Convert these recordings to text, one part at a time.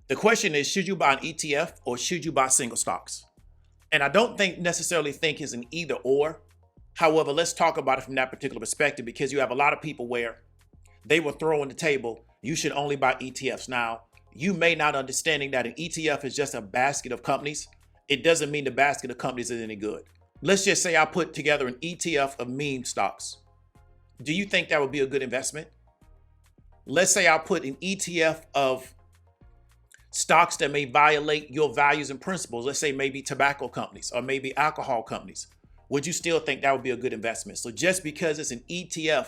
The question is, should you buy an ETF or should you buy single stocks? And I don't necessarily think it's an either or. However, let's talk about it from that particular perspective, because you have a lot of people where they will throw on the table, you should only buy ETFs. Now, you may not understanding that an ETF is just a basket of companies. It doesn't mean the basket of companies is any good. Let's just say I put together an ETF of meme stocks. Do you think that would be a good investment? Let's say I put an ETF of stocks that may violate your values and principles. Let's say maybe tobacco companies or maybe alcohol companies. Would you still think that would be a good investment? So just because it's an ETF,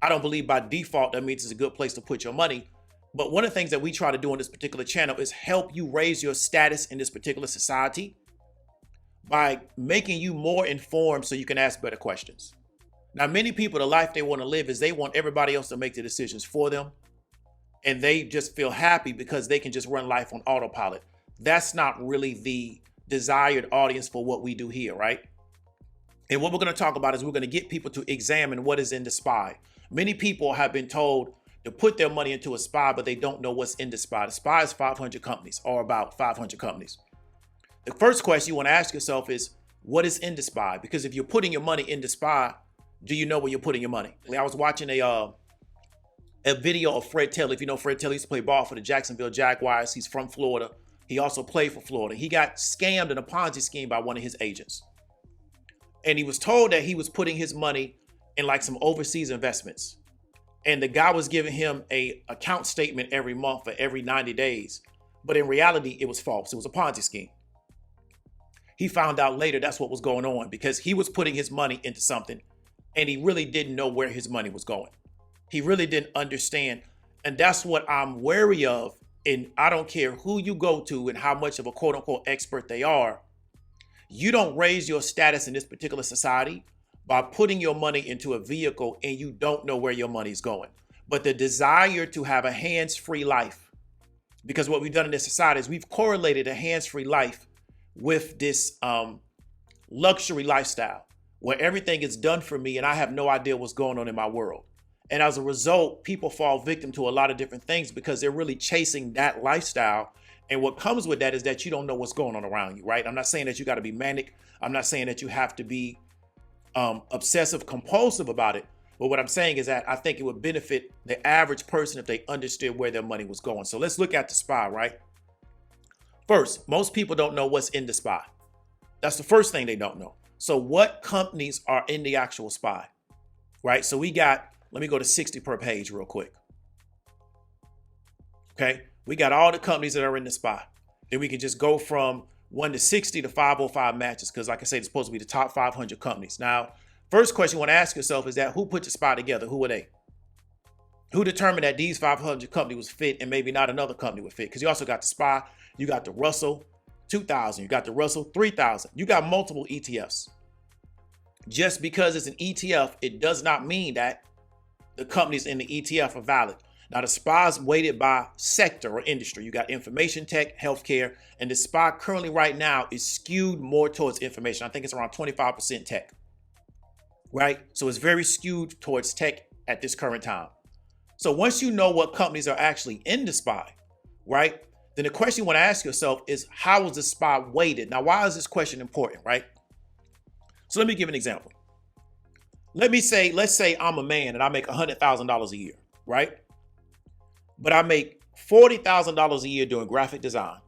I don't believe by default that means it's a good place to put your money. But one of the things that we try to do on this particular channel is help you raise your status in this particular society by making you more informed so you can ask better questions. Now, many people, the life they want to live is they want everybody else to make the decisions for them. And they just feel happy because they can just run life on autopilot. That's not really the desired audience for what we do here, right? And what we're going to talk about is we're going to get people to examine what is in the SPY. Many people have been told to put their money into a SPY, but they don't know what's in the SPY. The SPY is 500 companies or about 500 companies. The first question you want to ask yourself is, what is in the SPY? Because if you're putting your money in the SPY, do you know where you're putting your money? I was watching a video of Fred Taylor. If you know Fred Taylor, used to play ball for the Jacksonville Jaguars. He's from Florida. He also played for Florida. He got scammed in a Ponzi scheme by one of his agents. And he was told that he was putting his money in like some overseas investments. And the guy was giving him a account statement every month for every 90 days. But in reality, it was false. It was a Ponzi scheme. He found out later that's what was going on because he was putting his money into something and he really didn't know where his money was going. He really didn't understand. And that's what I'm wary of. And I don't care who you go to and how much of a quote unquote expert they are. You don't raise your status in this particular society by putting your money into a vehicle and you don't know where your money is going. But the desire to have a hands-free life, because what we've done in this society is we've correlated a hands-free life with this luxury lifestyle where everything is done for me and I have no idea what's going on in my world. And as a result, people fall victim to a lot of different things because they're really chasing that lifestyle. And what comes with that is that you don't know what's going on around you, right? I'm not saying that you got to be manic. I'm not saying that you have to be obsessive compulsive about it. But what I'm saying is that I think it would benefit the average person if they understood where their money was going. So let's look at the SPY, right? First, most people don't know what's in the SPY. That's the first thing they don't know. So what companies are in the actual SPY, right? So we got, let me go to 60 per page real quick. Okay, we got all the companies that are in the SPY. Then we can just go from 1 to 60 to 505 matches because like I said, it's supposed to be the top 500 companies. Now, first question you want to ask yourself is that who put the SPY together? Who are they? Who determined that these 500 companies was fit and maybe not another company would fit? Because you also got the SPY, you got the Russell 2000, you got the Russell 3000, you got multiple ETFs. Just because it's an ETF, it does not mean that the companies in the ETF are valid. Now the SPY is weighted by sector or industry. You got information tech, healthcare, and the SPY currently right now is skewed more towards information. I think it's around 25% tech, right? So it's very skewed towards tech at this current time. So once you know what companies are actually in the SPY, right? Then the question you want to ask yourself is, how is the SPY weighted? Now, why is this question important, right? So let me give an example. Let's say I'm a man and I make $100,000 a year, right? But I make $40,000 a year doing graphic design.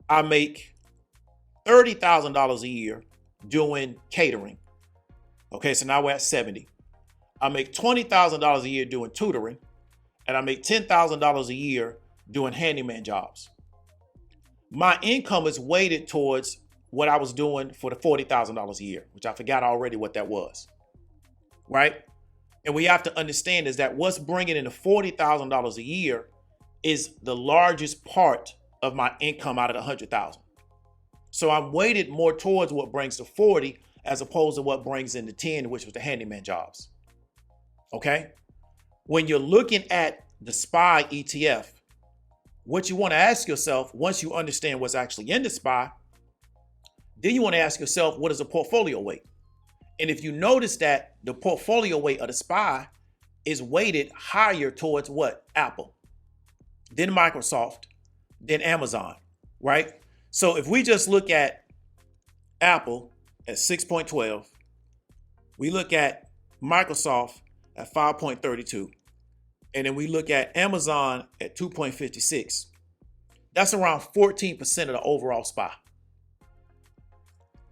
I make $30,000 a year doing catering. Okay, so now we're at 70. I make $20,000 a year doing tutoring, and I make $10,000 a year doing handyman jobs. My income is weighted towards what I was doing for the $40,000 a year, which I forgot already what that was, right? And we have to understand is that what's bringing in the $40,000 a year is the largest part of my income out of the $100,000. So I'm weighted more towards what brings the 40 as opposed to what brings in the 10, which was the handyman jobs. Okay? When you're looking at the SPY ETF, what you want to ask yourself, once you understand what's actually in the SPY, then you want to ask yourself, what is the portfolio weight? And if you notice that the portfolio weight of the SPY is weighted higher towards what? Apple, then Microsoft, than Amazon, right? So if we just look at Apple at 6.12, we look at Microsoft at 5.32, and then we look at Amazon at 2.56. That's around 14% of the overall SPY.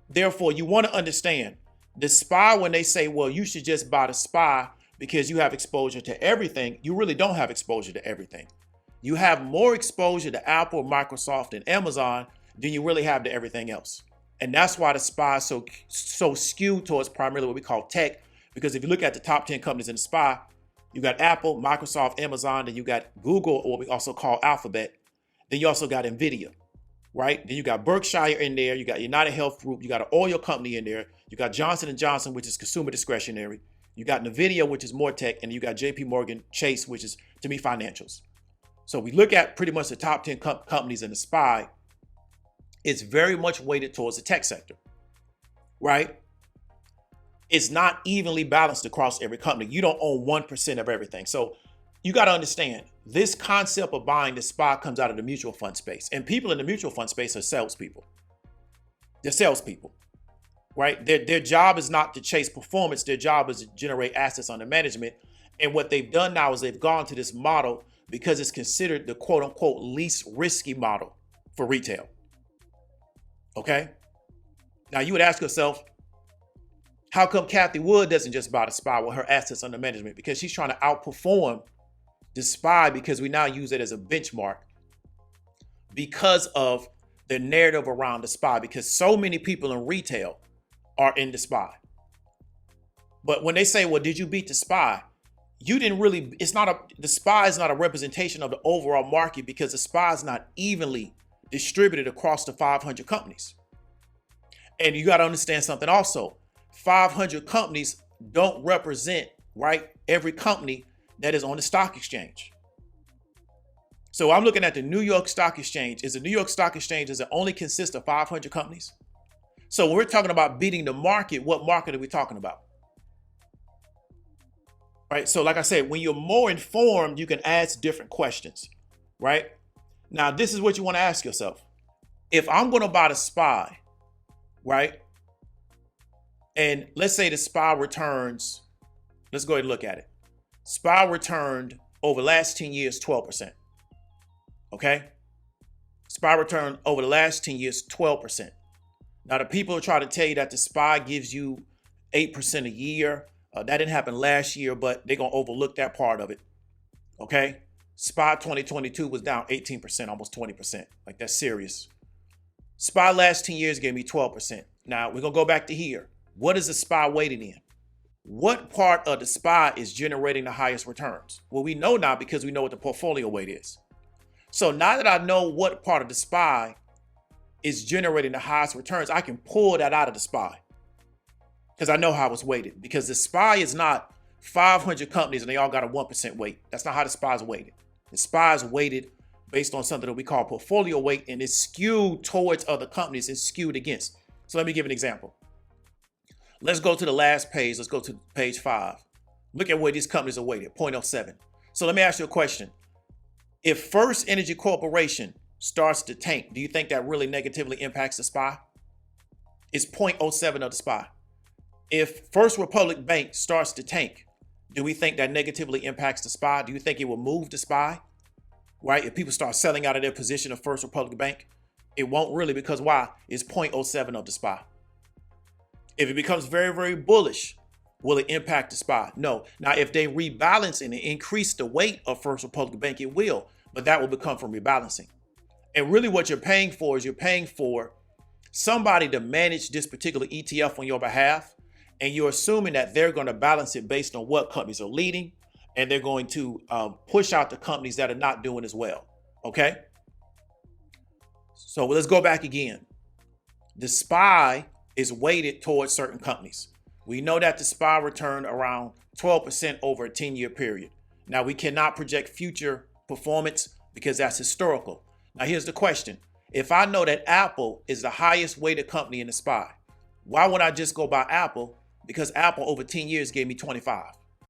Therefore, you want to understand the SPY, when they say, well, you should just buy the SPY because you have exposure to everything, you really don't have exposure to everything. You have more exposure to Apple, Microsoft, and Amazon than you really have to everything else. And that's why the SPY is so skewed towards primarily what we call tech, because if you look at the top 10 companies in the SPY, you got Apple, Microsoft, Amazon, then you got Google, or what we also call Alphabet. Then you also got NVIDIA, right? Then you got Berkshire in there. You got United Health Group. You got an oil company in there. You got Johnson & Johnson, which is consumer discretionary. You got NVIDIA, which is more tech. And you got JP Morgan Chase, which is, to me, financials. So we look at pretty much the top 10 companies in the SPY. It's very much weighted towards the tech sector, right? It's not evenly balanced across every company. You don't own 1% of everything. So you got to understand, this concept of buying the SPY comes out of the mutual fund space. And people in the mutual fund space are salespeople. They're salespeople, right? Their job is not to chase performance. Their job is to generate assets under management. And what they've done now is they've gone to this model because it's considered the quote unquote least risky model for retail. Okay? Now you would ask yourself, how come Kathy Wood doesn't just buy the SPY with her assets under management? Because she's trying to outperform the SPY, because we now use it as a benchmark because of the narrative around the SPY, because so many people in retail are in the SPY. But when they say, well, did you beat the SPY? You didn't really, the SPY is not a representation of the overall market, because the SPY is not evenly distributed across the 500 companies. And you got to understand something also. 500 companies don't represent, right, every company that is on the stock exchange. So I'm looking at the New York Stock Exchange. Is the New York Stock Exchange, does it only consist of 500 companies? So when we're talking about beating the market, what market are we talking about? Right. So like I said, when you're more informed, you can ask different questions, right? Now, this is what you want to ask yourself. If I'm going to buy the SPY, right? And let's say the SPY returns, let's go ahead and look at it. SPY returned over the last 10 years, 12%. Okay? SPY returned over the last 10 years, 12%. Now, the people who try to tell you that the SPY gives you 8% a year, that didn't happen last year, but they're going to overlook that part of it. Okay? SPY 2022 was down 18%, almost 20%. Like, that's serious. SPY last 10 years gave me 12%. Now, we're going to go back to here. What is the SPY weighted in? What part of the SPY is generating the highest returns? Well, we know now because we know what the portfolio weight is. So now that I know what part of the SPY is generating the highest returns, I can pull that out of the SPY because I know how it's weighted. Because the SPY is not 500 companies and they all got a 1% weight. That's not how the SPY is weighted. The SPY is weighted based on something that we call portfolio weight, and it's skewed towards other companies. It's skewed against. So let me give an example. Let's go to the last page. Let's go to page 5. Look at where these companies are weighted, 0.07. So let me ask you a question. If First Energy Corporation starts to tank, do you think that really negatively impacts the SPY? It's 0.07 of the SPY. If First Republic Bank starts to tank, do we think that negatively impacts the SPY? Do you think it will move the SPY? Right? If people start selling out of their position of First Republic Bank, it won't really, because why? It's 0.07 of the SPY. If it becomes very, very bullish, will it impact the SPY? No. Now, if they rebalance and increase the weight of First Republic Bank, it will, but that will become from rebalancing. And really what you're paying for is you're paying for somebody to manage this particular ETF on your behalf, and you're assuming that they're going to balance it based on what companies are leading, and they're going to push out the companies that are not doing as well. Okay? So let's go back again. The SPY is weighted towards certain companies. We know that the SPY returned around 12% over a 10-year period. Now, we cannot project future performance because that's historical. Now, here's the question. If I know that Apple is the highest weighted company in the SPY, why would I just go buy Apple? Because Apple over 10 years gave me 25.